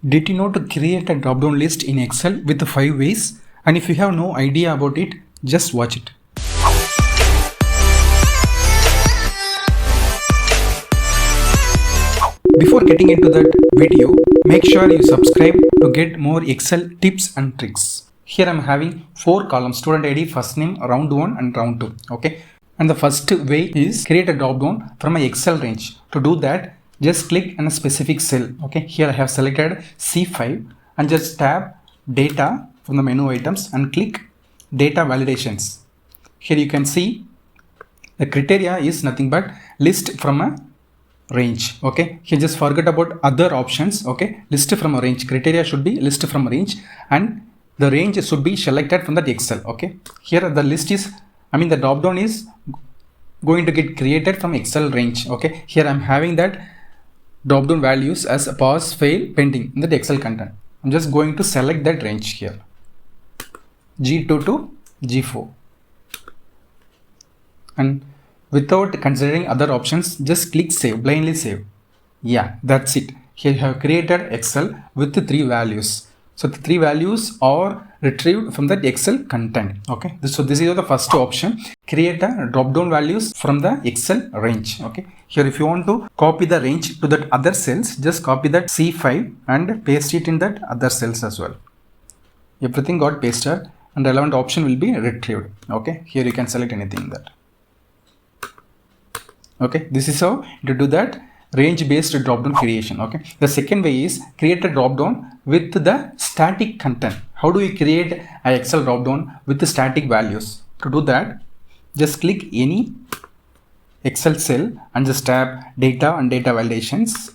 Did you know to create a drop-down list in Excel with 5 ways? And if you have no idea about it, just watch it. Before getting into that video, make sure you subscribe to get more Excel tips and tricks. Here I am having 4 columns: student ID, first name, round 1 and round 2. Okay. And the first way is create a drop-down from my Excel range. To do that, just click on a specific cell. Okay, here I have selected C5 and just tab data from the menu items and click data validations. Here you can see the criteria is nothing but list from a range. Okay, here just forget about other options. Okay, list from a range, criteria should be list from a range and the range should be selected from that Excel. Okay, here the list is, the drop down is going to get created from Excel range. Okay, here I'm having that drop down values as a pass, fail, pending in the Excel content. I'm just going to select that range here, G2 to G4, and without considering other options, just click save, blindly save. Yeah, that's it. Here you have created Excel with the 3 values. So the 3 values are retrieved from that Excel content. Okay, so this is the first option, create a drop down values from the Excel range. Okay, here if you want to copy the range to that other cells, just copy that C5 and paste it in that other cells as well. Everything got pasted and relevant option will be retrieved. Okay, here you can select anything in that. Okay, this is how to do that range based drop down creation. Okay, the second way is create a drop down with the static content. How do we create an Excel drop down with the static values? To do that, just click any Excel cell and just tab data and data validations.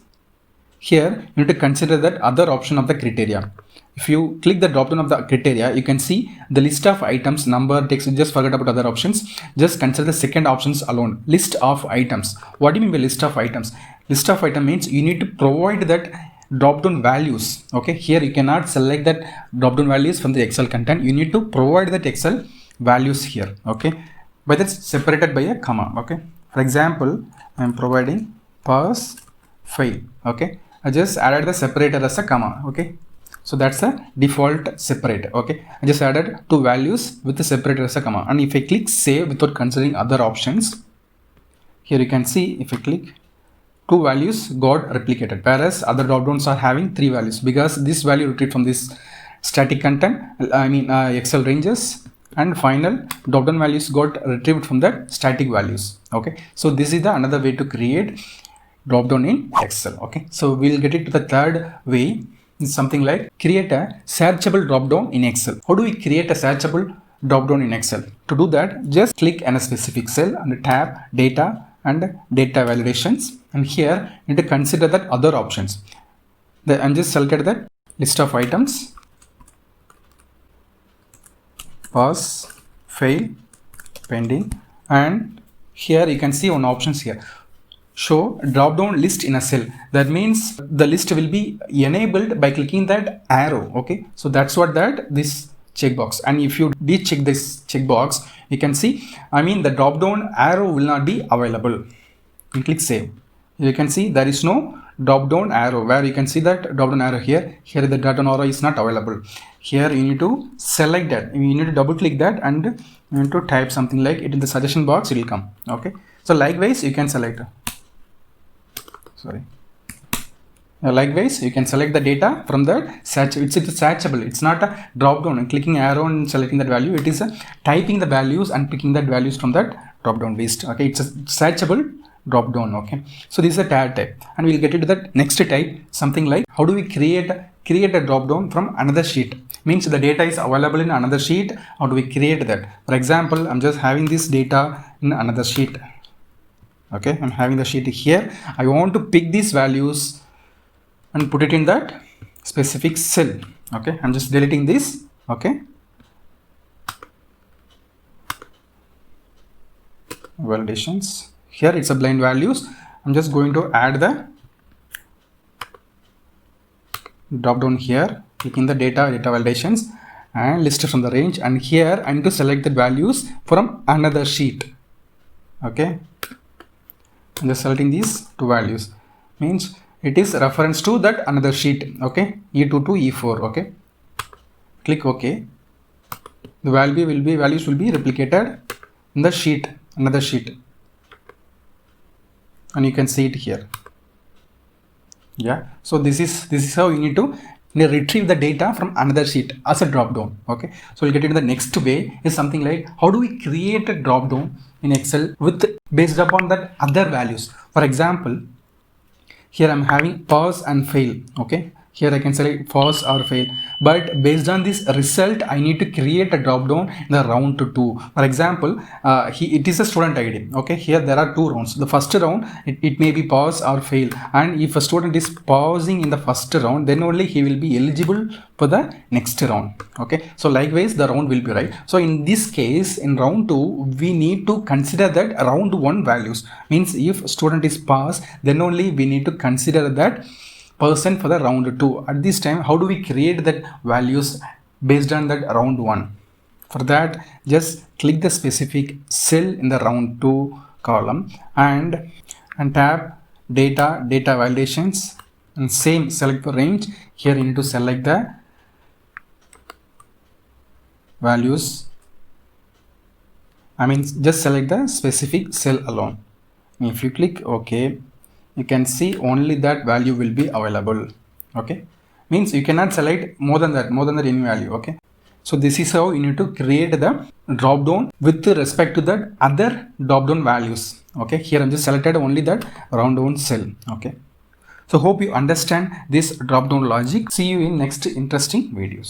Here you need to consider that other option of the criteria. If you click the drop down of the criteria, you can see the list of items, number, text. Just forget about other options. Just consider the second options alone. List of items. What do you mean by list of items? List of item means you need to provide that drop down values. Okay, here you cannot select that drop down values from the Excel content. You need to provide that Excel values here. Okay, but that's separated by a comma. Okay, for example, I am providing pass, fail. Okay, I just added the separator as a comma. Okay, so that's a default separator. Okay, I just added 2 values with the separator as a comma, and if I click save without considering other options, here you can see if I click, 2 values got replicated, whereas other drop downs are having 3 values because this value retrieved from this static content, Excel ranges, and final drop down values got retrieved from that static values. Okay, so this is the another way to create drop down in Excel. Okay, so we'll get it to the third way. It's something like create a searchable drop down in Excel. How do we create a searchable drop down in Excel? To do that, just click on a specific cell and tab data and data validations, and here you need to consider that other options. I'm just selected that list of items, pass, fail, pending, and here you can see one options here, show drop down list in a cell. That means the list will be enabled by clicking that arrow. Okay, so that's what this checkbox, and if you decheck this checkbox, you can see the drop down arrow will not be available. You click save, you can see there is no drop down arrow, where you can see that drop down arrow here the drop down arrow is not available. Here you need to select that, you need to double click that and you need to type something like it in the suggestion box, it will come. Okay, so likewise you can select, likewise you can select the data from that search. It's searchable, it's not a drop down and clicking arrow and selecting that value. It is a typing the values and picking that values from that drop down list. Okay, it's a searchable drop down. Okay, so this is a tag type, and we'll get into that next type, something like how do we create a drop down from another sheet. Means the data is available in another sheet. How do we create that? For example, I'm just having this data in another sheet. Okay, I'm having the sheet here. I want to pick these values and put it in that specific cell. Okay, I'm just deleting this. Okay, validations. Here it's a blind values. I'm just going to add the drop down here, clicking the data validations and list from the range, and here I need to select the values from another sheet. Okay, I'm just selecting these 2 values. Means it is reference to that another sheet. Okay, E2 to E4. Okay, click OK. The values will be replicated in the sheet, another sheet, and you can see it here. Yeah, so this is how you need to retrieve the data from another sheet as a drop down. Okay, so we'll get into the next way is something like how do we create a drop down in Excel with based upon that other values. For example, here I'm having pause and fail. Okay, here I can select pause or fail, but based on this result I need to create a drop down in the round to 2. For example, it is a student ID. Okay, here there are 2 rounds. The first round it may be pause or fail, and if a student is pausing in the first round, then only he will be eligible for the next round. Okay, so likewise the round will be right. So in this case, in round 2 we need to consider that round 1 values, means if student is pass, then only we need to consider that person for the round 2. At this time, how do we create that values based on that round 1? For that, just click the specific cell in the round 2 column and tap data validations, and same select the range. Here you need to select the values. Just select the specific cell alone. If you click OK, you can see only that value will be available. Okay, means you cannot select more than that any value. Okay, so this is how you need to create the drop down with respect to that other drop down values. Okay, here I'm just selected only that round down cell. Okay, so hope you understand this drop down logic. See you in next interesting videos.